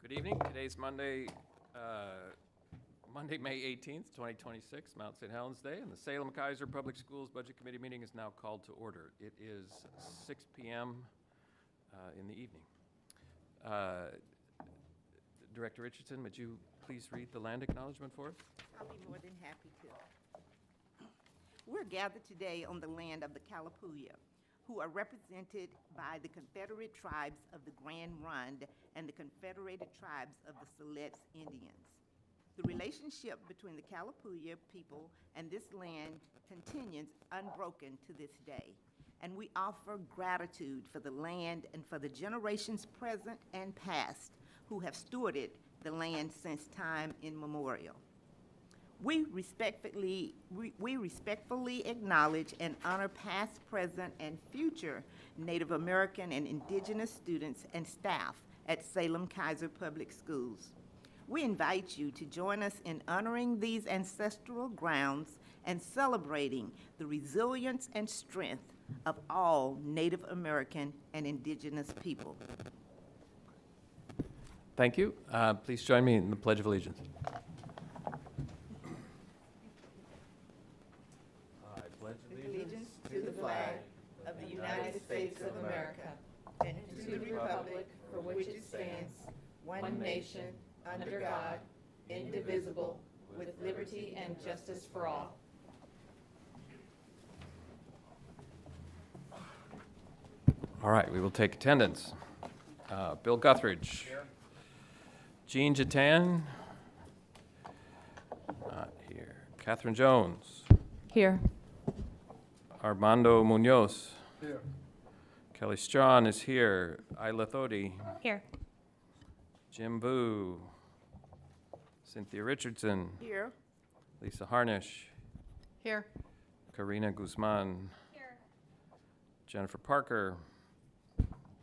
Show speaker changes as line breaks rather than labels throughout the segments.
Good evening. Today's Monday, May 18th, 2026, Mount St. Helens Day, and the Salem-Keizer Public Schools Budget Committee meeting is now called to order. It is 6 p.m. In the evening. Director Richardson, would you please read the land acknowledgement for us?
I'll be more than happy to. We're gathered today on the land of the Kalapuya, who are represented by the Confederate tribes of the Grand Ronde and the Confederated tribes of the Siletz Indians. The relationship between the Kalapuya people and this land continues unbroken to this day, and we offer gratitude for the land and for the generations present and past who have stewarded the land since time immemorial. We respectfully acknowledge and honor past, present, and future Native American and indigenous students and staff at Salem-Keizer Public Schools. We invite you to join us in honoring these ancestral grounds and celebrating the resilience and strength of all Native American and indigenous people.
Thank you. Please join me in the Pledge of Allegiance.
Allegiance to the flag of the United States of America and to the republic for which it stands, one nation, under God, indivisible, with liberty and justice for all.
All right, we will take attendance. Bill Guthridge. Here. Jean Jatan. Not here. Catherine Jones.
Here.
Armando Munoz.
Here.
Kelly Strawn is here. Isla Thodi.
Here.
Jim Boo. Cynthia Richardson.
Here.
Lisa Harnish.
Here.
Karina Guzman.
Here.
Jennifer Parker.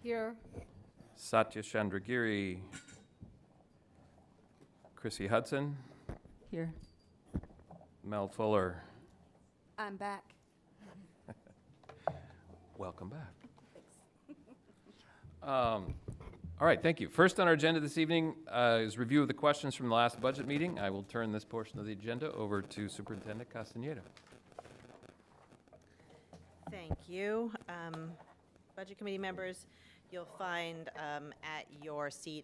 Here.
Satya Chandragiri. Chrissy Hudson.
Here.
Mel Fuller.
I'm back.
Welcome back. All right, thank you. First on our agenda this evening is review of the questions from the last budget meeting. I will turn this portion of the agenda over to Superintendent Castaneda.
Thank you. Budget committee members, you'll find at your seat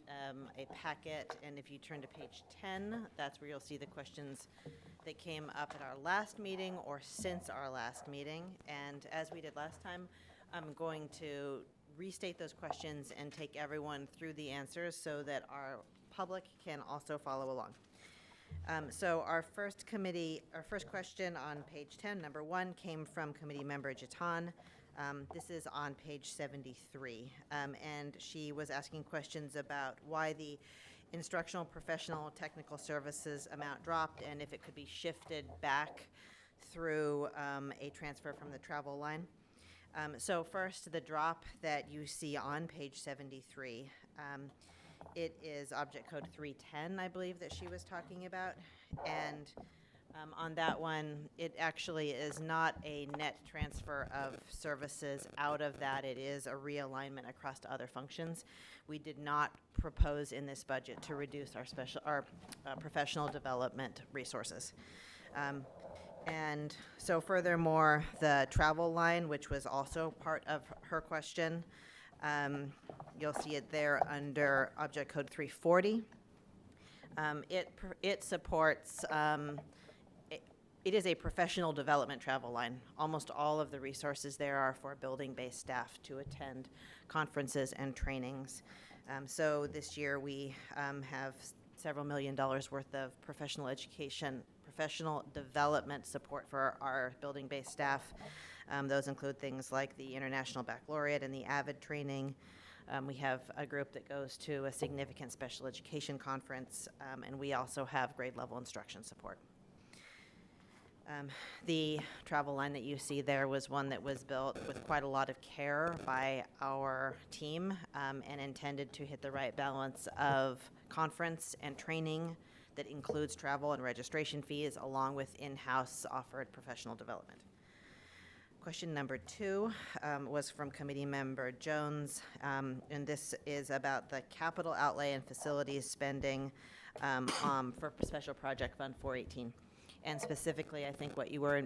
a packet, and if you turn to page 10, that's where you'll see the questions that came up at our last meeting or since our last meeting. And as we did last time, I'm going to restate those questions and take everyone through the answers so that our public can also follow along. So our first question on page 10, number 1, came from committee member Jatan. This is on page 73, and she was asking questions about why the instructional, professional, technical services amount dropped and if it could be shifted back through a transfer from the travel line. So first, the drop that you see on page 73, it is object code 310, I believe, that she was talking about. And on that one, it actually is not a net transfer of services out of that. It is a realignment across to other functions. We did not propose in this budget to reduce our professional development resources. And so furthermore, the travel line, which was also part of her question, you'll see it there under object code 340. It supports, it is a professional development travel line. Almost all of the resources there are for building-based staff to attend conferences and trainings. So this year we have several $1 million worth of professional development support for our building-based staff. Those include things like the International Baccalaureate and the AVID training. We have a group that goes to a significant special education conference, and we also have grade level instruction support. The travel line that you see there was one that was built with quite a lot of care by our team and intended to hit the right balance of conference and training that includes travel and registration fees along with in-house offered professional development. Question number 2 was from Committee Member Jones, and this is about the capital outlay and facilities spending for Special Project Fund 418. And specifically, I think what you were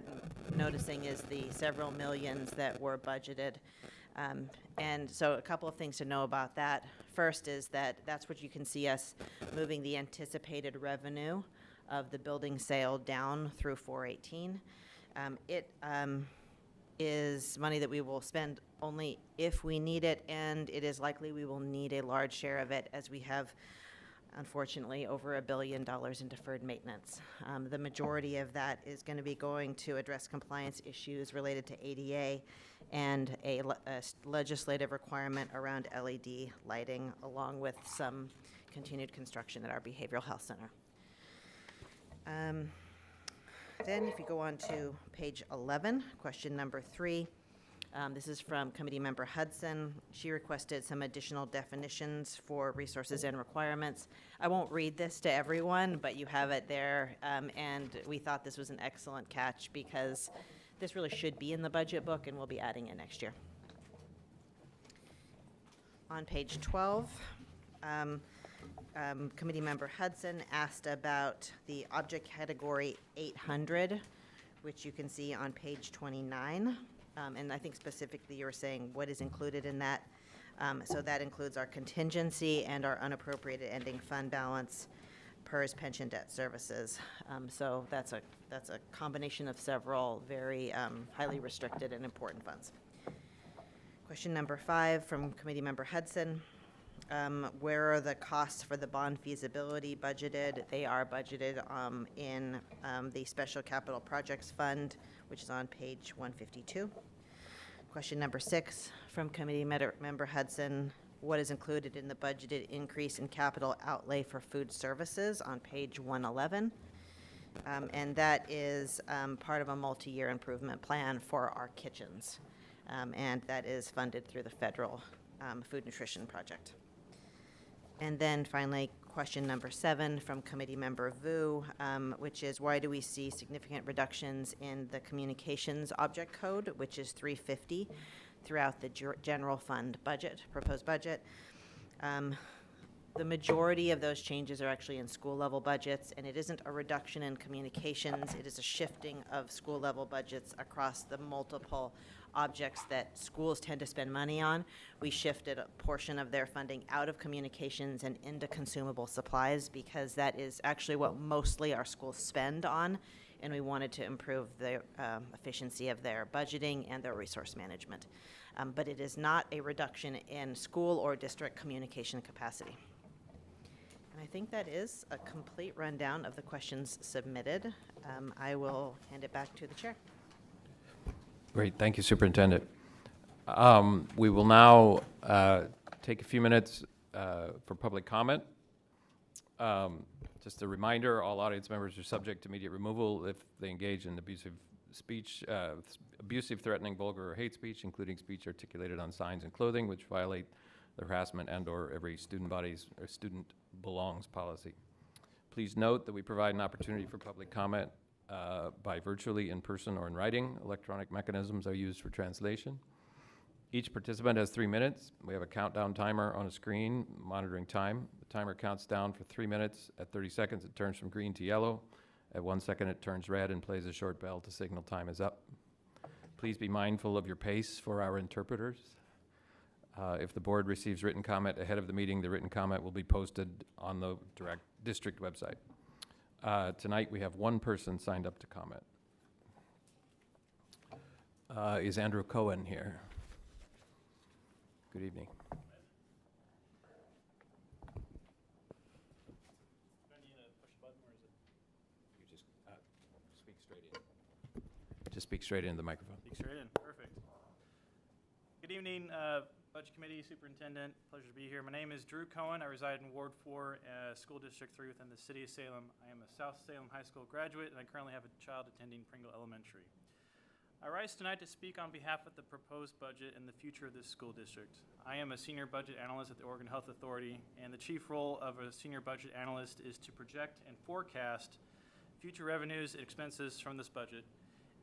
noticing is the several millions that were budgeted. And so a couple of things to know about that. First is that that's what you can see us moving the anticipated revenue of the building sale down through 418. It is money that we will spend only if we need it, and it is likely we will need a large share of it, as we have, unfortunately, over $1 billion in deferred maintenance. The majority of that is going to be going to address compliance issues related to ADA and a legislative requirement around LED lighting, along with some continued construction at our behavioral health center. Then if you go on to page 11, question number 3, this is from Committee Member Hudson. She requested some additional definitions for resources and requirements. I won't read this to everyone, but you have it there, and we thought this was an excellent catch because this really should be in the budget book, and we'll be adding it next year. On page 12, Committee Member Hudson asked about the object category 800, which you can see on page 29. And I think specifically you were saying what is included in that. So that includes our contingency and our unappropriated ending fund balance, PERS, pension debt services. So that's a combination of several very highly restricted and important funds. Question number 5 from Committee Member Hudson. Where are the costs for the bond feasibility budgeted? They are budgeted in the Special Capital Projects Fund, which is on page 152. Question number 6 from Committee Member Hudson. What is included in the budgeted increase in capital outlay for food services on page 111? And that is part of a multi-year improvement plan for our kitchens. And that is funded through the federal food nutrition project. And then finally, question number 7 from Committee Member Vu, which is why do we see significant reductions in the communications object code, which is 350 throughout the general fund budget, proposed budget. The majority of those changes are actually in school level budgets, and it isn't a reduction in communications, it is a shifting of school level budgets across the multiple objects that schools tend to spend money on. We shifted a portion of their funding out of communications and into consumable supplies because that is actually what mostly our schools spend on, and we wanted to improve the efficiency of their budgeting and their resource management. But it is not a reduction in school or district communication capacity. And I think that is a complete rundown of the questions submitted. I will hand it back to the chair.
Great, thank you, Superintendent. We will now take a few minutes for public comment. Just a reminder, all audience members are subject to immediate removal if they engage in abusive speech, abusive, threatening, vulgar, or hate speech, including speech articulated on signs and clothing, which violate the harassment and/or every student body's or student belongs policy. Please note that we provide an opportunity for public comment by virtually, in person, or in writing. Electronic mechanisms are used for translation. Each participant has 3 minutes. We have a countdown timer on a screen monitoring time. The timer counts down for 3 minutes. At 30 seconds, it turns from green to yellow. At 1 second, it turns red and plays a short bell to signal time is up. Please be mindful of your pace for our interpreters. If the board receives written comment ahead of the meeting, the written comment will be posted on the district website. Tonight, we have one person signed up to comment. Is Andrew Cohen here? Good evening. You just speak straight in. Just speak straight into the microphone.
Speak straight in. Perfect. Good evening, Budget Committee, Superintendent. Pleasure to be here. My name is Drew Cohen. I reside in Ward 4, School District 3 within the City of Salem. I am a South Salem High School graduate, and I currently have a child attending Pringle Elementary. I rise tonight to speak on behalf of the proposed budget and the future of this school district. I am a senior budget analyst at the Oregon Health Authority, and the chief role of a senior budget analyst is to project and forecast future revenues and expenses from this budget,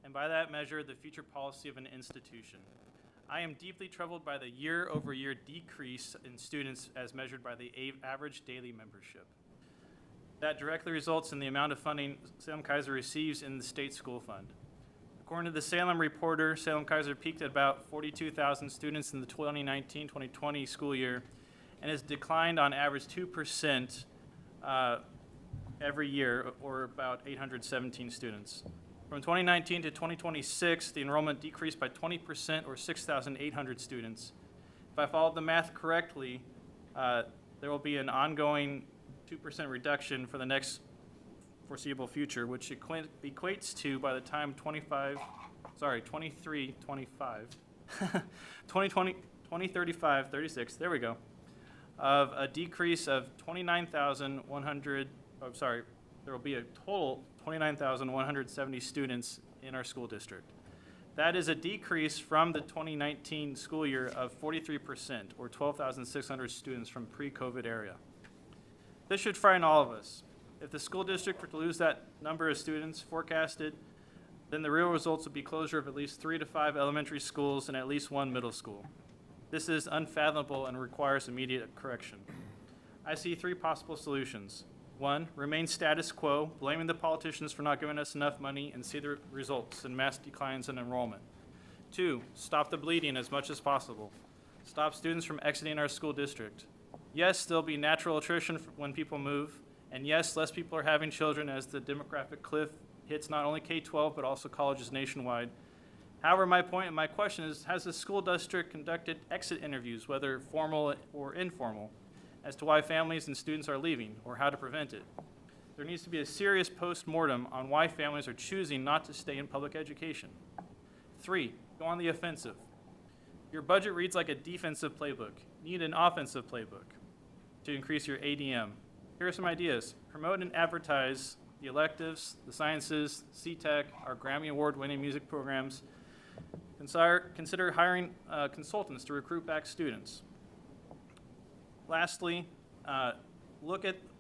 and by that measure, the future policy of an institution. I am deeply troubled by the year-over-year decrease in students as measured by the average daily membership. That directly results in the amount of funding Salem-Keizer receives in the state school fund. According to the Salem Reporter, Salem-Keizer peaked at about 42,000 students in the 2019-2020 school year and has declined on average 2% every year, or about 817 students. From 2019 to 2026, the enrollment decreased by 20%, or 6,800 students. If I followed the math correctly, there will be an ongoing 2% reduction for the next foreseeable future, which equates to, by the time 2035, 36, there we go, of a decrease of 29,100, there will be a total 29,170 students in our school district. That is a decrease from the 2019 school year of 43%, or 12,600 students from pre-COVID era. This should frighten all of us. If the school district were to lose that number of students forecasted, then the real results would be closure of at least 3 to 5 elementary schools and at least 1 middle school. This is unfathomable and requires immediate correction. I see 3 possible solutions. 1, remain status quo, blaming the politicians for not giving us enough money, and see the results in mass declines in enrollment. 2, stop the bleeding as much as possible. Stop students from exiting our school district. Yes, there'll be natural attrition when people move, and yes, less people are having children as the demographic cliff hits not only K-12 but also colleges nationwide. However, my point and my question is, has the school district conducted exit interviews, whether formal or informal, as to why families and students are leaving, or how to prevent it? There needs to be a serious post-mortem on why families are choosing not to stay in public education. 3, go on the offensive. Your budget reads like a defensive playbook. You need an offensive playbook to increase your ADM. Here are some ideas. Promote and advertise the electives, the sciences, C-Tech, our Grammy Award-winning music programs. Consider hiring consultants to recruit back students. Lastly,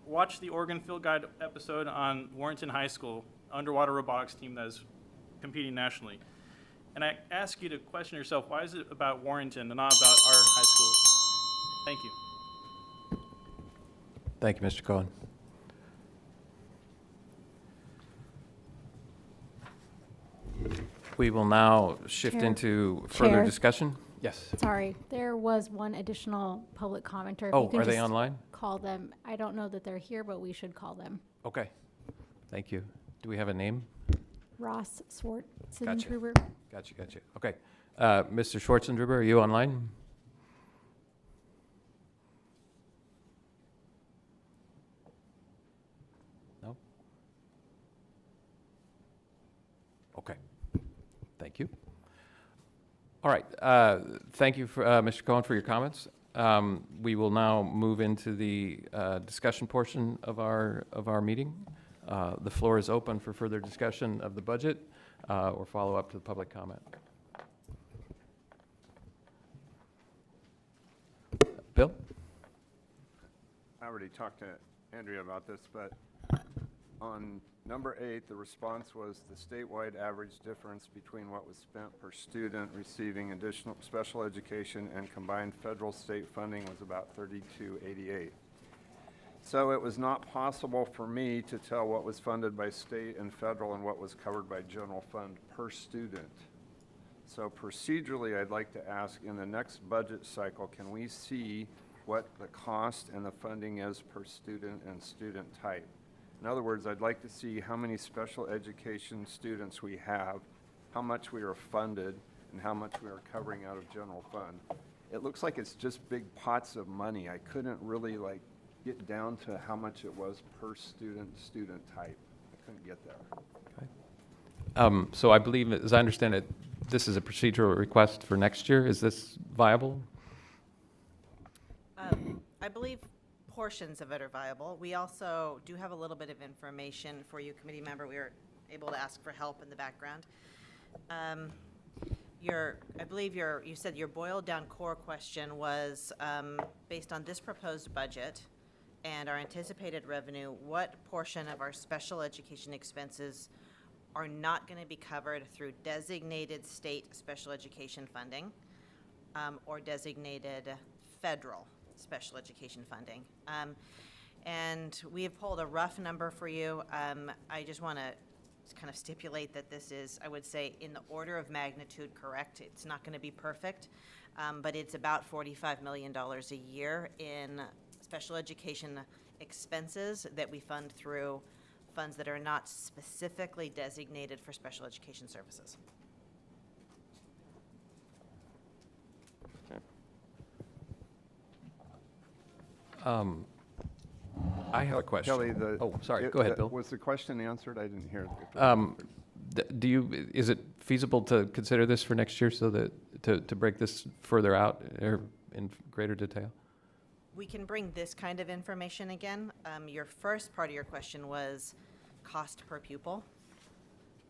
watch the Oregon Field Guide episode on Warrenton High School underwater robotics team that is competing nationally. And I ask you to question yourself, why is it about Warrenton and not about our high schools? Thank you.
Thank you, Mr. Cohen. We will now shift
Chair.
into further
Chair.
discussion. Yes.
Sorry, there was one additional public commenter. If
Oh,
you can
are they
just
online?
Call them. I don't know that they're here, but we should call them.
Okay. Thank you. Do we have a name?
Ross Swartzendruber.
Gotcha. Okay. Mr. Schwartzendruber, are you online? No? Okay. Thank you. All right. Thank you, Mr. Cohen, for your comments. We will now move into the discussion portion of our meeting. The floor is open for further discussion of the budget or follow up to the public comment. Bill?
I already talked to Andrea about this, but on number 8, the response was the statewide average difference between what was spent per student receiving additional special education and combined federal state funding was about $32.88. So it was not possible for me to tell what was funded by state and federal and what was covered by general fund per student. So procedurally, I'd like to ask, in the next budget cycle, can we see what the cost and the funding is per student and student type? In other words, I'd like to see how many special education students we have, how much we are funded, and how much we are covering out of general fund. It looks like it's just big pots of money. I couldn't really get down to how much it was per student type. I couldn't get there.
Okay. So I believe, as I understand it, this is a procedural request for next year. Is this viable?
I believe portions of it are viable. We also do have a little bit of information for you, committee member. We were able to ask for help in the background. I believe you said your boiled down core question was based on this proposed budget and our anticipated revenue, what portion of our special education expenses are not going to be covered through designated state special education funding or designated federal special education funding. And we have pulled a rough number for you. I just want to kind of stipulate that this is, I would say, in the order of magnitude correct. It's not going to be perfect, but it's about $45 million a year in special education expenses that we fund through funds that are not specifically designated for special education services.
I have a question.
Kelly,
Oh, sorry, go ahead, Bill.
Was the question answered? I didn't hear it.
Is it feasible to consider this for next year so that, to break this further out or in greater detail?
We can bring this kind of information again. Your first part of your question was cost per pupil,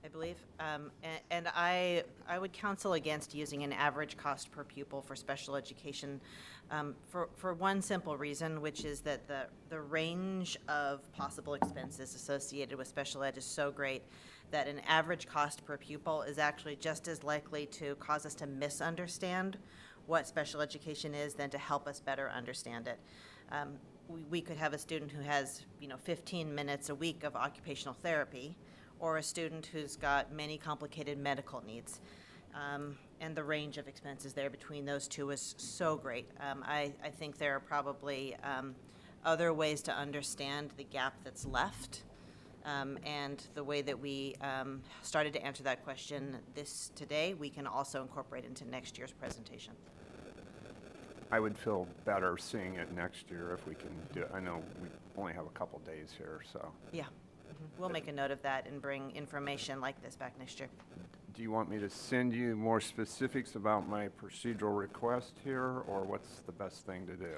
I believe. And I would counsel against using an average cost per pupil for special education for one simple reason, which is that the range of possible expenses associated with special ed is so great that an average cost per pupil is actually just as likely to cause us to misunderstand what special education is than to help us better understand it. We could have a student who has 15 minutes a week of occupational therapy, or a student who's got many complicated medical needs. And the range of expenses there between those two is so great. I think there are probably other ways to understand the gap that's left. And the way that we started to answer that question today, we can also incorporate into next year's presentation.
I would feel better seeing it next year if we can do it. I know we only have a couple days here, so.
Yeah, we'll make a note of that and bring information like this back next year.
Do you want me to send you more specifics about my procedural request here, or what's the best thing to do?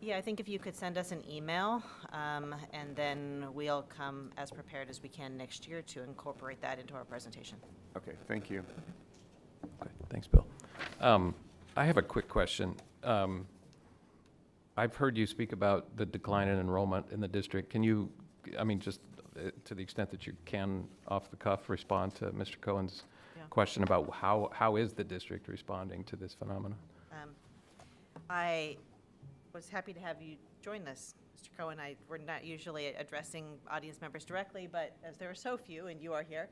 Yeah, I think if you could send us an email, and then we'll come as prepared as we can next year to incorporate that into our presentation.
Okay, thank you.
Okay, thanks, Bill. I have a quick question. I've heard you speak about the decline in enrollment in the district. Can you, just to the extent that you can, off the cuff, respond to Mr. Cohen's question about how is the district responding to this phenomenon?
I was happy to have you join us, Mr. Cohen. We're not usually addressing audience members directly, but as there are so few and you are here,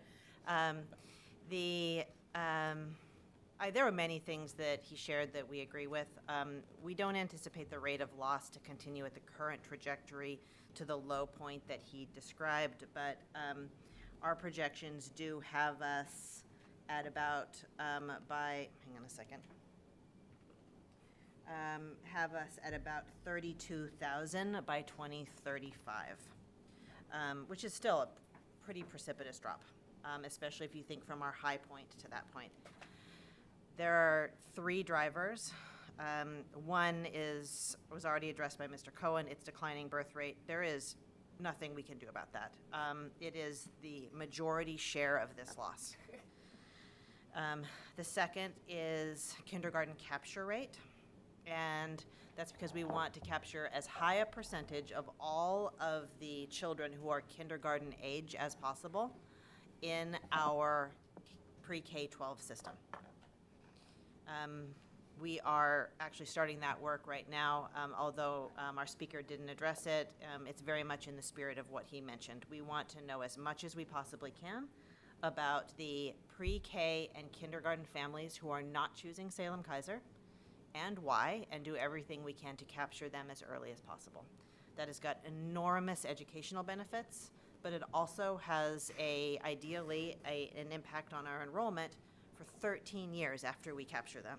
there are many things that he shared that we agree with. We don't anticipate the rate of loss to continue at the current trajectory to the low point that he described, but our projections do have us at about, have us at about 32,000 by 2035, which is still a pretty precipitous drop, especially if you think from our high point to that point. There are three drivers. One was already addressed by Mr. Cohen. It's declining birth rate. There is nothing we can do about that. It is the majority share of this loss. The second is kindergarten capture rate, and that's because we want to capture as high a percentage of all of the children who are kindergarten age as possible in our pre-K-12 system. We are actually starting that work right now, although our speaker didn't address it. It's very much in the spirit of what he mentioned. We want to know as much as we possibly can about the pre-K and kindergarten families who are not choosing Salem-Keizer and why, and do everything we can to capture them as early as possible. That has got enormous educational benefits, but it also has ideally an impact on our enrollment for 13 years after we capture them.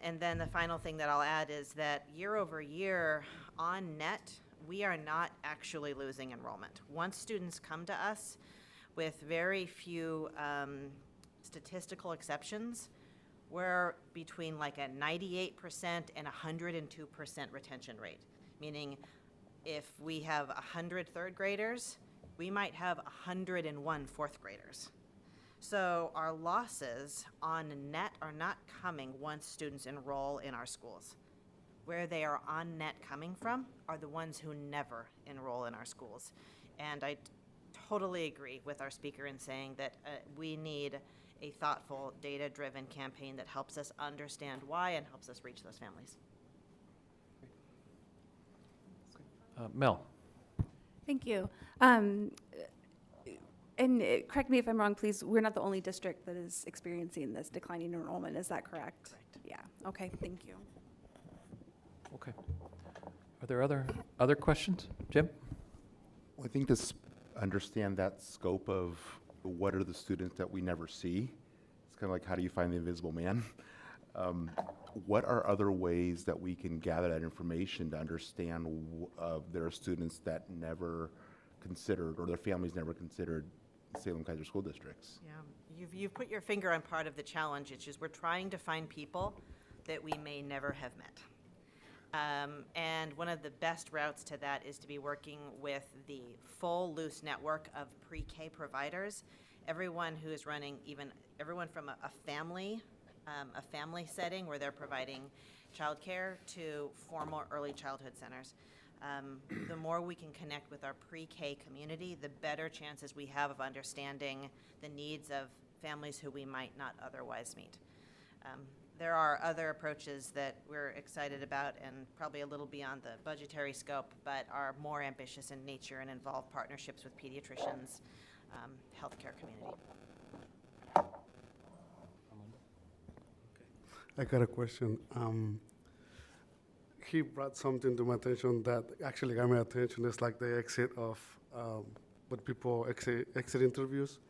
And then the final thing that I'll add is that year over year, on net, we are not actually losing enrollment. Once students come to us, with very few statistical exceptions, we're between like a 98% and 102% retention rate, meaning if we have 100 third graders, we might have 101 fourth graders. So our losses on net are not coming once students enroll in our schools. Where they are on net coming from are the ones who never enroll in our schools. And I totally agree with our speaker in saying that we need a thoughtful, data-driven campaign that helps us understand why and helps us reach those families.
Mel?
Thank you. Correct me if I'm wrong, please, we're not the only district that is experiencing this declining enrollment, is that correct?
Correct.
Yeah, okay, thank you.
Okay. Are there other questions? Jim?
I think this, understand that scope of what are the students that we never see. It's kind of like, how do you find the invisible man? What are other ways that we can gather that information to understand there are students that never considered, or their families never considered Salem-Keizer school districts?
Yeah, you've put your finger on part of the challenge, which is we're trying to find people that we may never have met. And one of the best routes to that is to be working with the full loose network of pre-K providers. Everyone who is running, everyone from a family setting where they're providing childcare to formal early childhood centers. The more we can connect with our pre-K community, the better chances we have of understanding the needs of families who we might not otherwise meet. There are other approaches that we're excited about and probably a little beyond the budgetary scope, but are more ambitious in nature and involve partnerships with pediatricians, healthcare community.
I got a question. He brought something to my attention that actually got my attention. It's like the exit of what people exit interviews,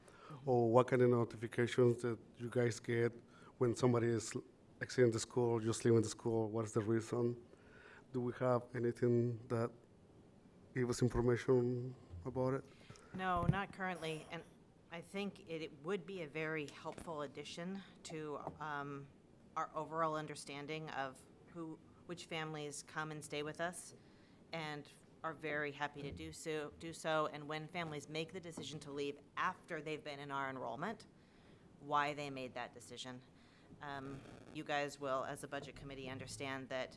or what kind of notifications that you guys get when somebody is exiting the school, just leaving the school. What is the reason? Do we have anything that give us information about it?
No, not currently, and I think it would be a very helpful addition to our overall understanding of which families come and stay with us and are very happy to do so, and when families make the decision to leave after they've been in our enrollment, why they made that decision. You guys will, as a budget committee, understand that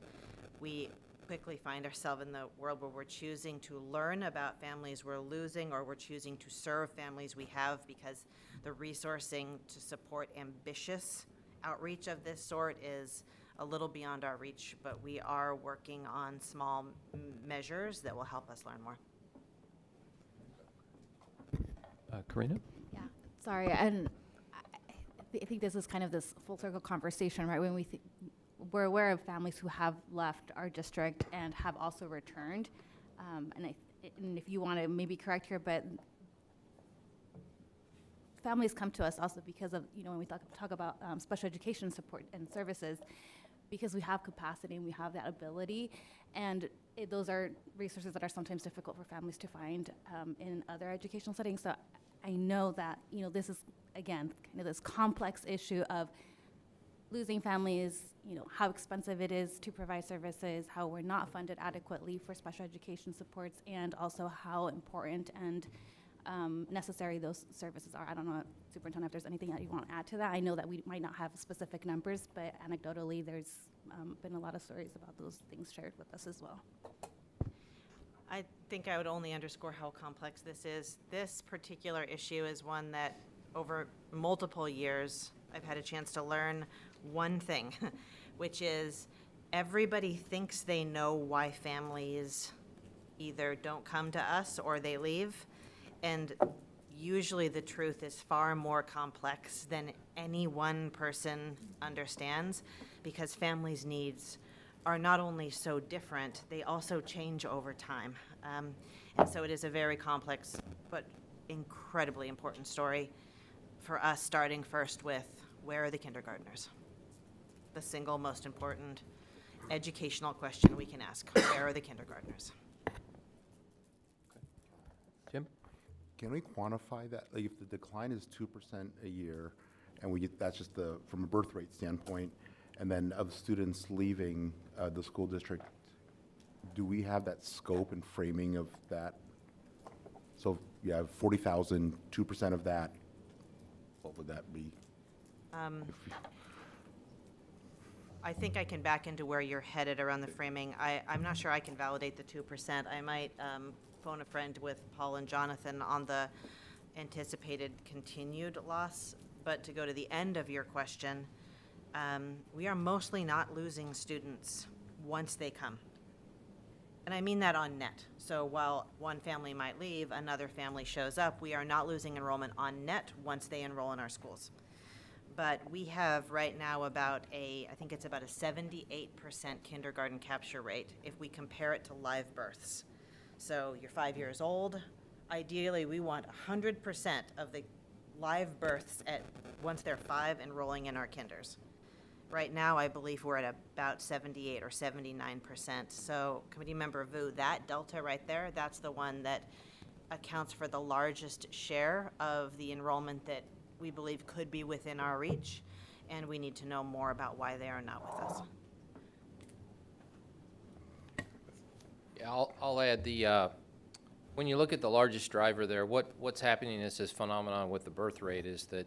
we quickly find ourselves in the world where we're choosing to learn about families we're losing, or we're choosing to serve families we have, because the resourcing to support ambitious outreach of this sort is a little beyond our reach, but we are working on small measures that will help us learn more.
Karina?
Yeah, sorry, and I think this is kind of this full circle conversation, right? When we're aware of families who have left our district and have also returned, and if you want to maybe correct here, but families come to us also because of, when we talk about special education support and services, because we have capacity and we have that ability, and those are resources that are sometimes difficult for families to find in other educational settings. So I know that, this is, again, kind of this complex issue of losing families, how expensive it is to provide services, how we're not funded adequately for special education supports, and also how important and necessary those services are. I don't know, Superintendent, if there's anything that you want to add to that. I know that we might not have specific numbers, but anecdotally, there's been a lot of stories about those things shared with us as well.
I think I would only underscore how complex this is. This particular issue is one that over multiple years, I've had a chance to learn one thing, which is everybody thinks they know why families either don't come to us or they leave. And usually the truth is far more complex than any one person understands, because families' needs are not only so different, they also change over time. And so it is a very complex but incredibly important story for us, starting first with, where are the kindergartners? The single most important educational question we can ask, where are the kindergartners?
Jim?
Can we quantify that? Like, if the decline is 2% a year, and we get, that's just from a birth rate standpoint, and then of students leaving the school district, do we have that scope and framing of that? So you have 40,000, 2% of that, what would that be?
I think I can back into where you're headed around the framing. I'm not sure I can validate the 2%. I might phone a friend with Paul and Jonathan on the anticipated continued loss. But to go to the end of your question, we are mostly not losing students once they come. And I mean that on net. So while one family might leave, another family shows up, we are not losing enrollment on net once they enroll in our schools. But we have right now I think it's about a 78% kindergarten capture rate if we compare it to live births. So you're 5 years old. Ideally, we want 100% of the live births once they're 5 enrolling in our kinders. Right now, I believe we're at about 78 or 79%. So Committee Member Vu, that delta right there, that's the one that accounts for the largest share of the enrollment that we believe could be within our reach, and we need to know more about why they are not with us.
Yeah, I'll add when you look at the largest driver there, what's happening is this phenomenon with the birth rate is that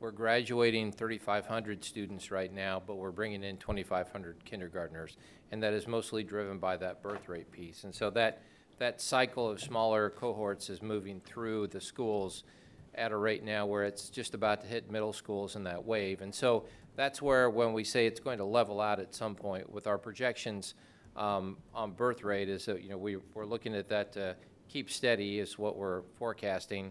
we're graduating 3,500 students right now, but we're bringing in 2,500 kindergartners, and that is mostly driven by that birth rate piece. And so that cycle of smaller cohorts is moving through the schools at a rate now where it's just about to hit middle schools in that wave. And so that's where when we say it's going to level out at some point with our projections on birth rate is that, we're looking at that to keep steady is what we're forecasting.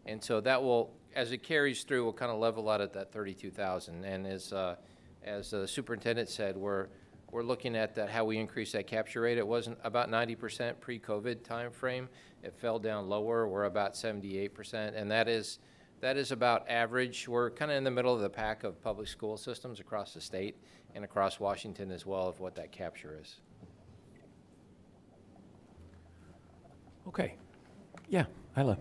And so that will, as it carries through, will kind of level out at that 32,000. And as the superintendent said, we're looking at that, how we increase that capture rate. It wasn't about 90% pre-COVID timeframe. It fell down lower. We're about 78%, and that is about average. We're kind of in the middle of the pack of public school systems across the state and across Washington as well of what that capture is.
Okay. Yeah, Isla.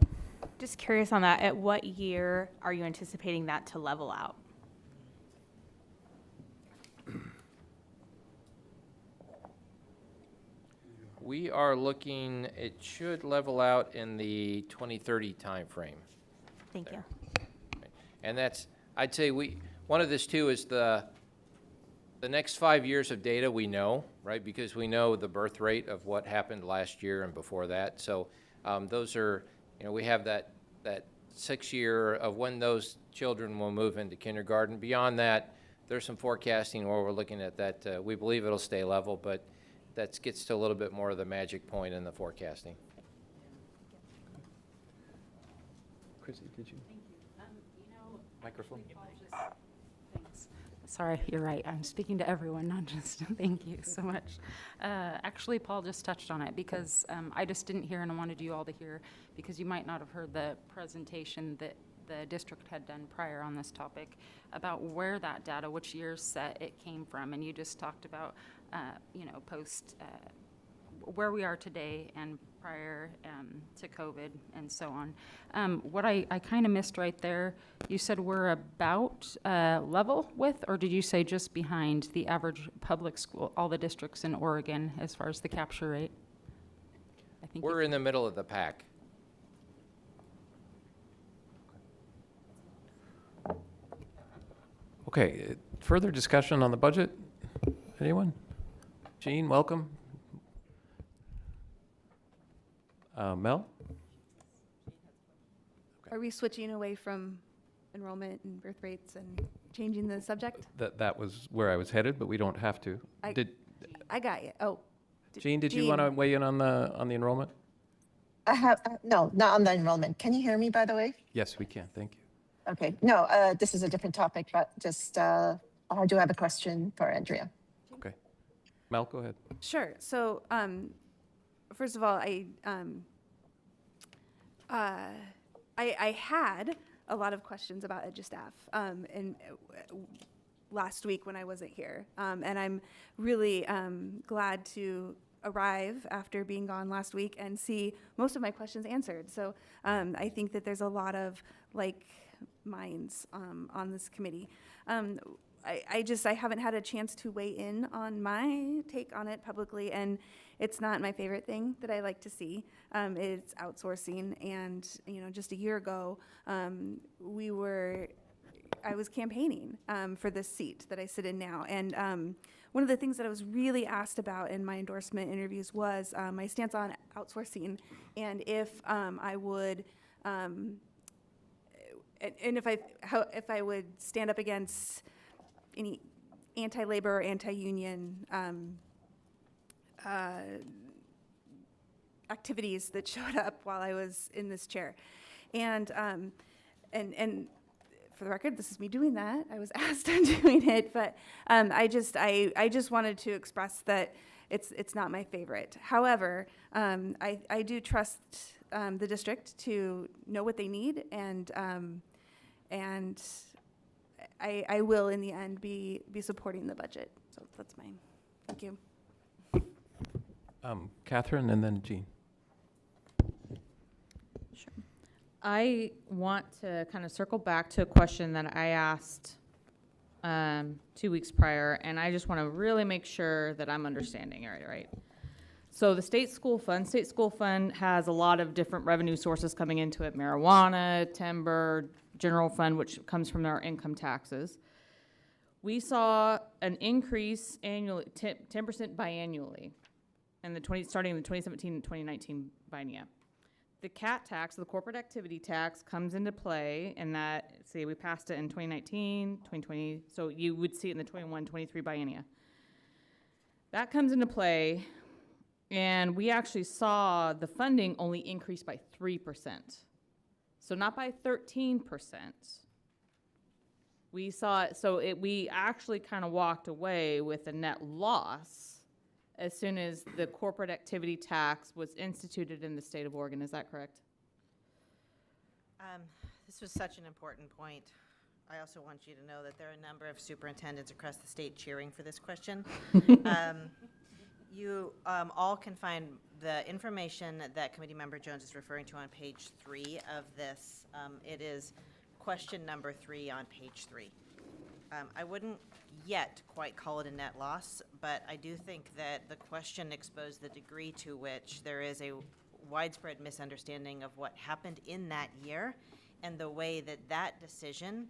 Just curious on that, at what year are you anticipating that to level out?
We are looking, it should level out in the 2030 timeframe.
Thank you.
And that's, I'd say one of this too is the next 5 years of data we know, right? Because we know the birth rate of what happened last year and before that. So those are, we have that 6 year of when those children will move into kindergarten. Beyond that, there's some forecasting where we're looking at that. We believe it'll stay level, but that gets to a little bit more of the magic point in the forecasting.
Chrissy, did you?
Thank you.
Microphone.
Thanks. Sorry, you're right. I'm speaking to everyone, not just, thank you so much. Actually, Paul just touched on it because I just didn't hear, and I wanted you all to hear, because you might not have heard the presentation that the district had done prior on this topic about where that data, which year set it came from. And you just talked about, post where we are today and prior to COVID and so on. What I kind of missed right there, you said we're about level with, or did you say just behind the average public school, all the districts in Oregon as far as the capture rate? I think
We're in the middle of the pack.
Okay, further discussion on the budget? Anyone? Jean, welcome. Mel?
Are we switching away from enrollment and birth rates and changing the subject?
That was where I was headed, but we don't have to.
I got you. Oh.
Jean, did you want to weigh in on the enrollment?
I have, no, not on the enrollment. Can you hear me, by the way?
Yes, we can. Thank you.
Okay, no, this is a different topic, but just, I do have a question for Andrea.
Okay. Mel, go ahead.
Sure. So, first of all, I had a lot of questions about EduStaff and last week when I wasn't here, and I'm really glad to arrive after being gone last week and see most of my questions answered. So I think that there's a lot of minds on this committee. I haven't had a chance to weigh in on my take on it publicly, and it's not my favorite thing that I like to see. It's outsourcing, and just a year ago, we were was campaigning for this seat that I sit in now. And one of the things that I was really asked about in my endorsement interviews was my stance on outsourcing, and if I would, and if I would stand up against any anti-labor or anti-union activities that showed up while I was in this chair. And for the record, this is me doing that. I was asked on doing it, but I just wanted to express that it's not my favorite. However, I do trust the district to know what they need, and I will in the end be supporting the budget. So that's mine. Thank you.
Catherine and then Jean.
Sure. I want to kind of circle back to a question that I asked 2 weeks prior, and I just want to really make sure that I'm understanding it right. So the state school fund has a lot of different revenue sources coming into it: marijuana, timber, general fund, which comes from our income taxes. We saw an increase annually, 10% biannually, starting in the 2017 and 2019 biennia. The CAT tax, the corporate activity tax, comes into play, and that, say, we passed it in 2019, 2020, so you would see it in the 21-23 biennia. That comes into play, and we actually saw the funding only increase by 3%. So not by 13%. We saw it, we actually kind of walked away with a net loss as soon as the corporate activity tax was instituted in the state of Oregon. Is that correct?
This was such an important point. I also want you to know that there are a number of superintendents across the state cheering for this question. You all can find the information that Committee Member Jones is referring to on page 3 of this. It is question number 3 on page 3. I wouldn't yet quite call it a net loss, but I do think that the question exposed the degree to which there is a widespread misunderstanding of what happened in that year and the way that that decision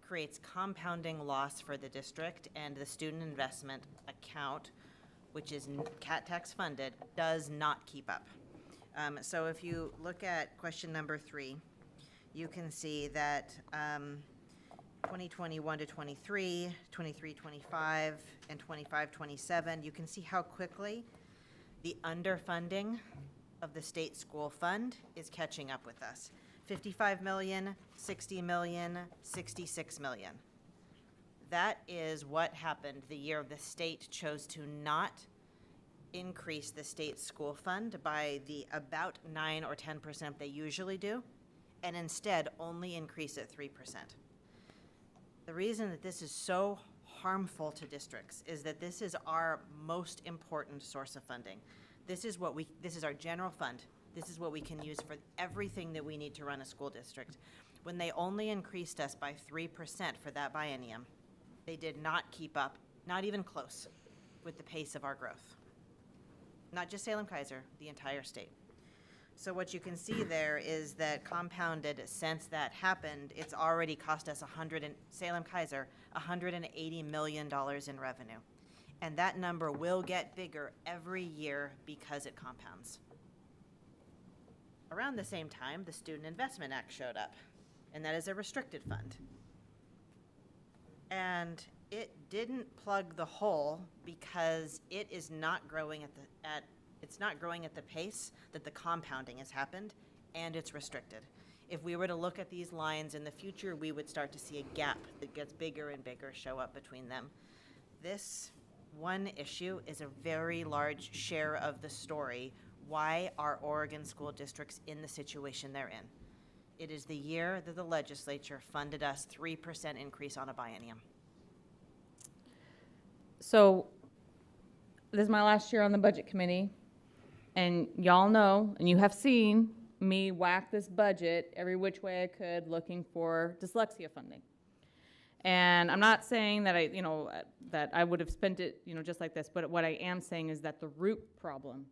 creates compounding loss for the district, and the student investment account, which is CAT tax funded, does not keep up. So if you look at question number 3, you can see that 2021 to 23, 23, 25, and 25, 27, you can see how quickly the underfunding of the state school fund is catching up with us. 55 million, 60 million, 66 million. That is what happened the year the state chose to not increase the state school fund by the about 9 or 10% they usually do, and instead only increase it 3%. The reason that this is so harmful to districts is that this is our most important source of funding. This is our general fund. This is what we can use for everything that we need to run a school district. When they only increased us by 3% for that biennium, they did not keep up, not even close, with the pace of our growth. Not just Salem-Keizer, the entire state. So what you can see there is that compounded since that happened, it's already cost us Salem-Keizer $180 million in revenue. And that number will get bigger every year because it compounds. Around the same time, the Student Investment Act showed up, and that is a restricted fund. And it didn't plug the hole because it is not growing it's not growing at the pace that the compounding has happened, and it's restricted. If we were to look at these lines in the future, we would start to see a gap that gets bigger and bigger show up between them. This one issue is a very large share of the story why are Oregon school districts in the situation they're in. It is the year that the legislature funded us 3% increase on a biennium.
So this is my last year on the budget committee, and y'all know, and you have seen me whack this budget every which way I could looking for dyslexia funding. And I'm not saying that I would have spent it, just like this, but what I am saying is that the root problem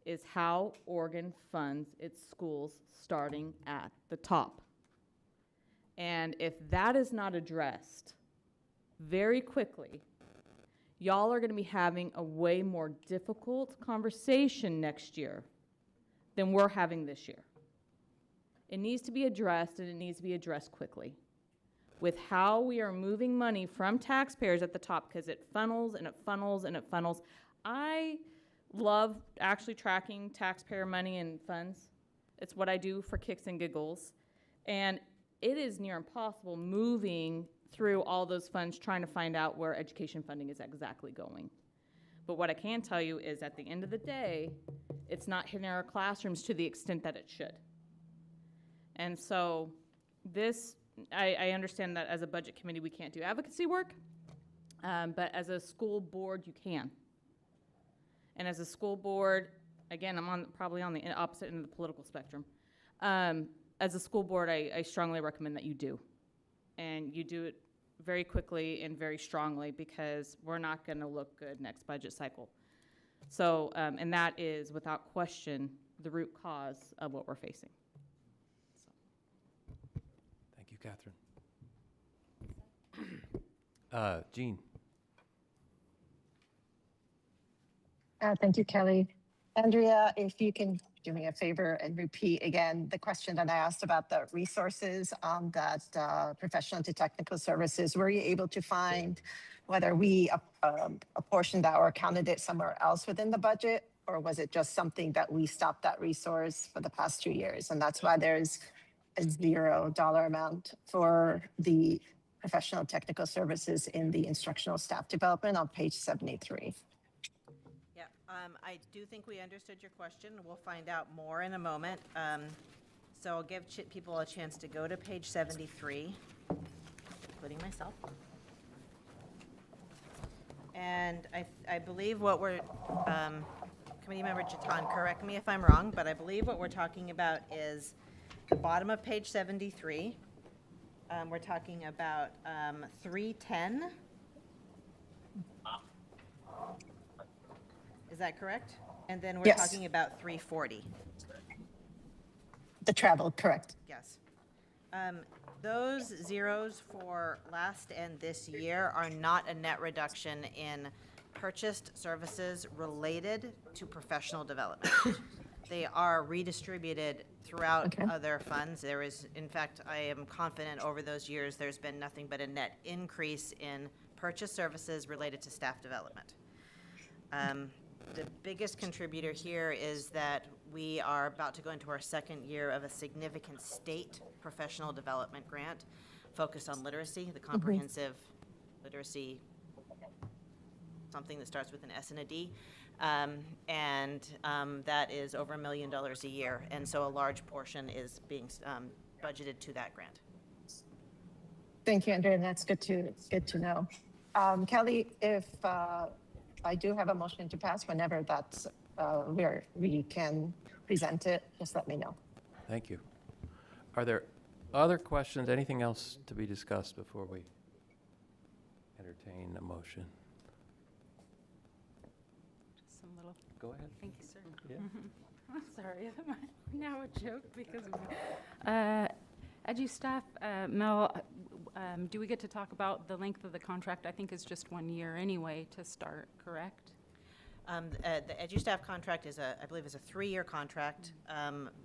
is how Oregon funds its schools starting at the top. And if that is not addressed very quickly, y'all are going to be having a way more difficult conversation next year than we're having this year. It needs to be addressed, and it needs to be addressed quickly. With how we are moving money from taxpayers at the top, because it funnels and it funnels and it funnels. I love actually tracking taxpayer money and funds. It's what I do for kicks and giggles. And it is near impossible moving through all those funds trying to find out where education funding is exactly going. But what I can tell you is at the end of the day, it's not hitting our classrooms to the extent that it should. And so this, I understand that as a budget committee, we can't do advocacy work, but as a school board, you can. And as a school board, again, I'm probably on the opposite end of the political spectrum. As a school board, I strongly recommend that you do. And you do it very quickly and very strongly, because we're not going to look good next budget cycle. So, and that is, without question, the root cause of what we're facing.
Thank you, Catherine. Jean.
Thank you, Kelly. Andrea, if you can do me a favor and repeat again the question that I asked about the resources on that professional to technical services. Were you able to find whether we apportioned that or accounted it somewhere else within the budget, or was it just something that we stopped that resource for the past 2 years? And that's why there's a $0 amount for the professional technical services in the instructional staff development on page 73.
I do think we understood your question. We'll find out more in a moment. So I'll give people a chance to go to page 73, including myself. And I believe what we're, Committee Member Jatan, correct me if I'm wrong, but I believe what we're talking about is the bottom of page 73. We're talking about 310. Is that correct? And then we're
Yes.
talking about 340.
The travel, correct.
Yes. Those zeros for last and this year are not a net reduction in purchased services related to professional development. They are redistributed throughout other funds. There is, in fact, I am confident over those years, there's been nothing but a net increase in purchased services related to staff development. The biggest contributor here is that we are about to go into our second year of a significant state professional development grant focused on literacy, the comprehensive literacy, something that starts with an S and a D. That is over $1 million a year. And so a large portion is being budgeted to that grant.
Thank you, Andrea. That's good to know. Kelly, if I do have a motion to pass, whenever that's where we can present it, just let me know.
Thank you. Are there other questions, anything else to be discussed before we entertain a motion?
Just some little,
Go ahead.
thank you, sir.
Yeah.
I'm sorry, now a joke because of edu staff. Mel, do we get to talk about the length of the contract? I think it's just 1 year anyway to start, correct?
The EduStaff contract is I believe is a 3-year contract,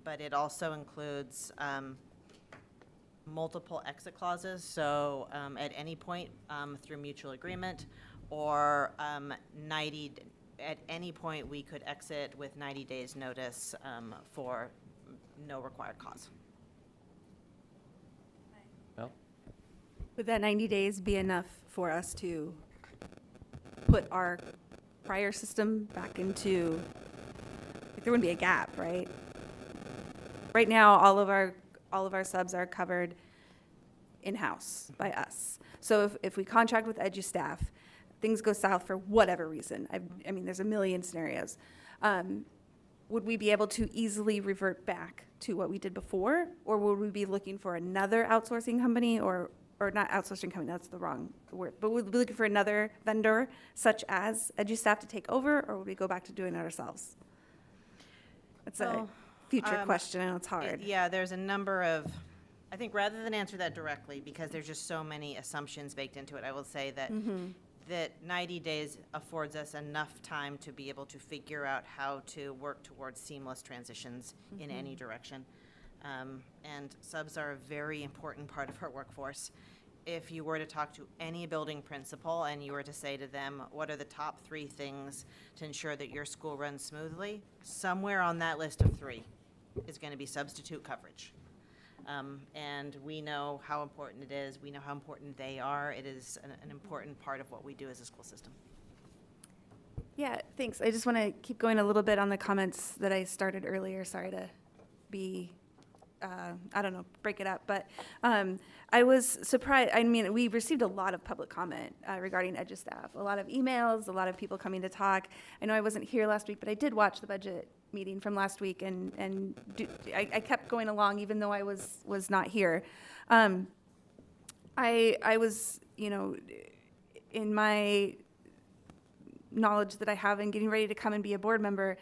but it also includes multiple exit clauses. So at any point through mutual agreement or at any point we could exit with 90 days notice for no required cause.
Well,
Would that 90 days be enough for us to put our prior system back into, like, there wouldn't be a gap, right? Right now, all of our subs are covered in-house by us. So if we contract with EduStaff, things go south for whatever reason. I mean, there's a million scenarios. Would we be able to easily revert back to what we did before? Or would we be looking for another outsourcing company or not outsourcing company, that's the wrong word, but would we be looking for another vendor such as EduStaff to take over, or would we go back to doing it ourselves? That's a future question, and it's hard.
Yeah, there's a number of I think rather than answer that directly, because there's just so many assumptions baked into it, I will say that that 90 days affords us enough time to be able to figure out how to work towards seamless transitions in any direction. And subs are a very important part of our workforce. If you were to talk to any building principal and you were to say to them, what are the top 3 things to ensure that your school runs smoothly? Somewhere on that list of 3 is going to be substitute coverage. And we know how important it is. We know how important they are. It is an important part of what we do as a school system.
Yeah, thanks. I just want to keep going a little bit on the comments that I started earlier. Sorry to be, I don't know, break it up. But I was surprised. I mean, we received a lot of public comment regarding EDUStaff, a lot of emails, a lot of people coming to talk. I know I wasn't here last week, but I did watch the budget meeting from last week, and I kept going along even though I was not here. I was, you know, in my knowledge that I have in getting ready to come and be a board member,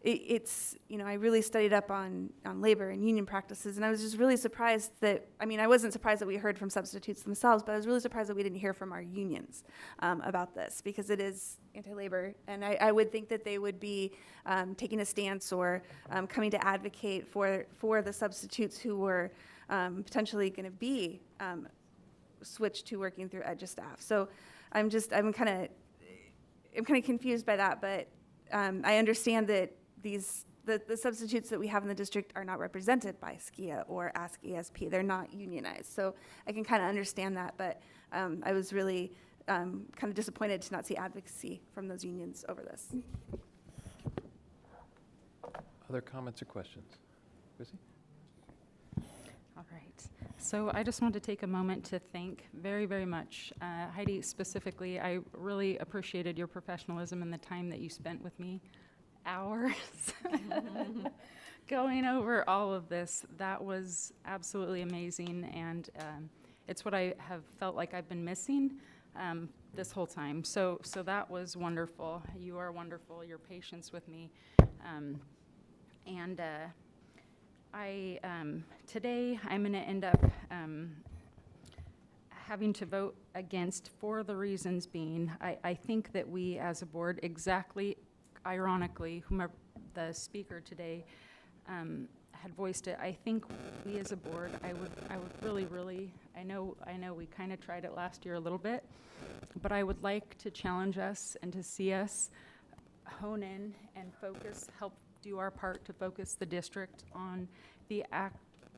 it's, you know, I really studied up on labor and union practices, and I was just really surprised that, I mean, I wasn't surprised that we heard from substitutes themselves, but I was really surprised that we didn't hear from our unions about this, because it is anti-labor, and I would think that they would be taking a stance or coming to advocate for the substitutes who were potentially going to be switched to working through EDUStaff. So I'm kind of confused by that, but I understand that the substitutes that we have in the district are not represented by SCIA or Ask ESP. They're not unionized. So I can kind of understand that, but I was really kind of disappointed to not see advocacy from those unions over this.
Other comments or questions? Chrissy?
All right. So I just want to take a moment to thank very, very much Heidi specifically. I really appreciated your professionalism and the time that you spent with me. Hours going over all of this. That was absolutely amazing, and it's what I have felt like I've been missing this whole time. So that was wonderful. You are wonderful. Your patience with me, and today I'm going to end up having to vote against for the reasons being, I think that we as a board, exactly, ironically, whomever the speaker today had voiced it, I think we as a board, I would really, I know we kind of tried it last year a little bit, but I would like to challenge us and to see us hone in and focus, help do our part to focus the district on the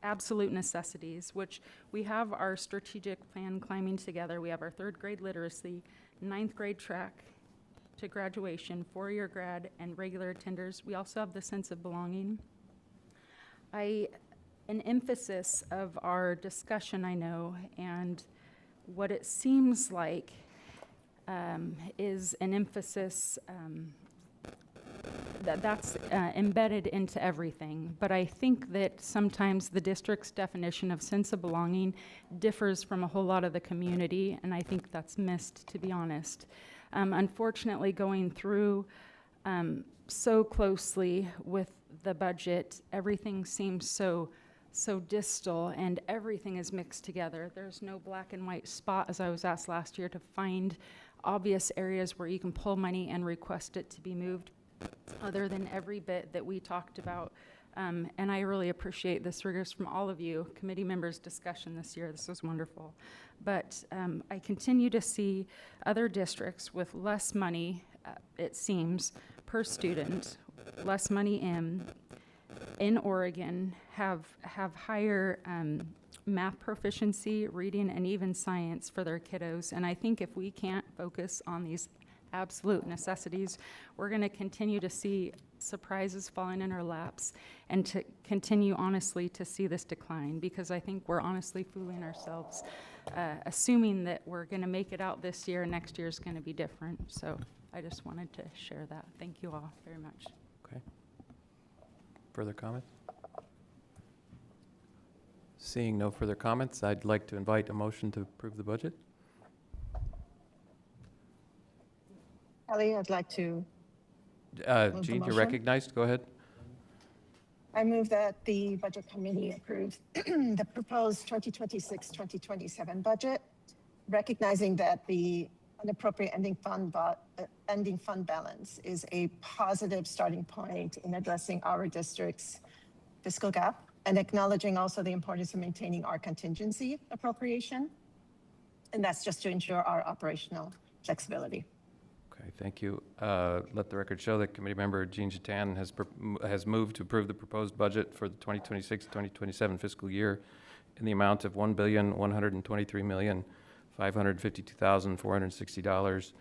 absolute necessities, which we have our strategic plan climbing together. We have our 3rd grade literacy, 9th grade track to graduation, 4-year grad, and regular attenders. We also have the sense of belonging. An emphasis of our discussion, I know, and what it seems like is an emphasis that's embedded into everything. But I think that sometimes the district's definition of sense of belonging differs from a whole lot of the community, and I think that's missed, to be honest. Unfortunately, going through so closely with the budget, everything seems so distal, and everything is mixed together. There's no black and white spot, as I was asked last year, to find obvious areas where you can pull money and request it to be moved, other than every bit that we talked about. And I really appreciate this rigorous from all of you, committee members' discussion this year. This was wonderful. But I continue to see other districts with less money, it seems, per student, less money in Oregon, have higher math proficiency, reading, and even science for their kiddos. And I think if we can't focus on these absolute necessities, we're going to continue to see surprises falling in our laps and to continue honestly to see this decline, because I think we're honestly fooling ourselves, assuming that we're going to make it out this year and next year is going to be different. So I just wanted to share that. Thank you all very much.
Okay. Further comments? Seeing no further comments, I'd like to invite a motion to approve the budget.
Kelly, I'd like to.
Jean, you're recognized. Go ahead.
I move that the Budget Committee approves the proposed 2026-2027 budget, recognizing that the unappropriate ending fund balance is a positive starting point in addressing our district's fiscal gap, and acknowledging also the importance of maintaining our contingency appropriation. And that's just to ensure our operational flexibility.
Okay, thank you. Let the record show that committee member Jean Jatan has moved to approve the proposed budget for the 2026-2027 fiscal year in the amount of $1,123,552,460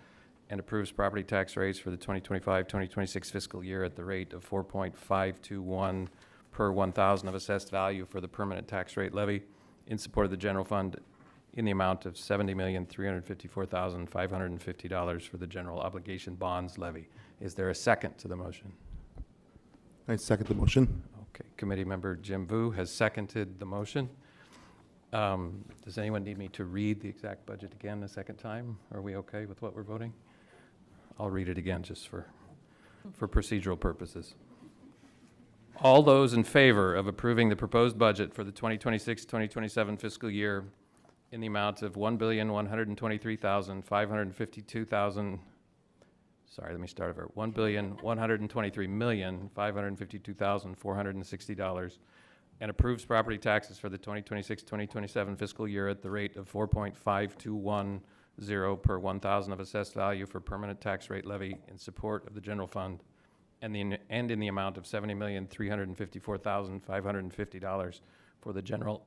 and approves property tax rates for the 2025-2026 fiscal year at the rate of 4.521 per 1,000 of assessed value for the permanent tax rate levy in support of the general fund in the amount of $70,354,550 for the general obligation bonds levy. Is there a second to the motion?
I second the motion.
Okay, committee member Jim Vu has seconded the motion. Does anyone need me to read the exact budget again a second time? Are we okay with what we're voting? I'll read it again just for procedural purposes. All those in favor of approving the proposed budget for the 2026-2027 fiscal year in the amount of $1,123,552,000, sorry, let me start over, $1,123,552,460, and approves property taxes for the 2026-2027 fiscal year at the rate of 4.5210 per 1,000 of assessed value for permanent tax rate levy in support of the general fund, and in the amount of $70,354,550 for the general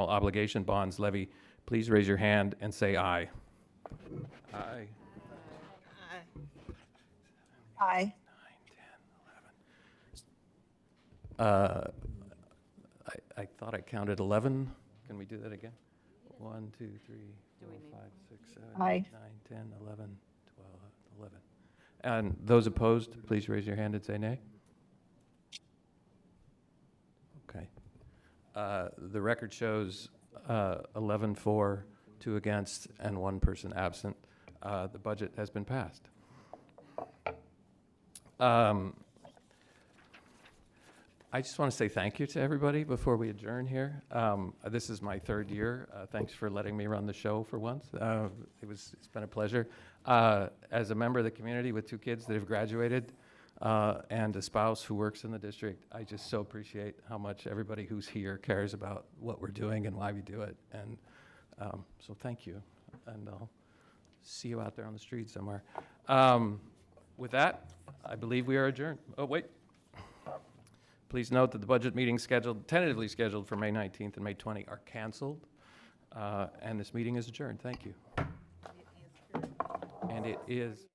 obligation bonds levy, please raise your hand and say aye. Aye.
Aye.
9, 10, 11. I thought I counted 11. Can we do that again? 1, 2, 3, 4, 5, 6, 7, 8, 9,
Aye.
10, 11, 12, 11. And those opposed, please raise your hand and say nay. Okay. The record shows 11 for, 2 against, and 1 person absent. The budget has been passed. I just want to say thank you to everybody before we adjourn here. This is my 3rd year. Thanks for letting me run the show for once. It's been a pleasure. As a member of the community with 2 kids that have graduated and a spouse who works in the district, I just so appreciate how much everybody who's here cares about what we're doing and why we do it. And so thank you. And I'll see you out there on the street somewhere. With that, I believe we are adjourned. Oh, wait. Please note that the budget meetings tentatively scheduled for May 19th and May 20 are canceled. And this meeting is adjourned. Thank you. And it is.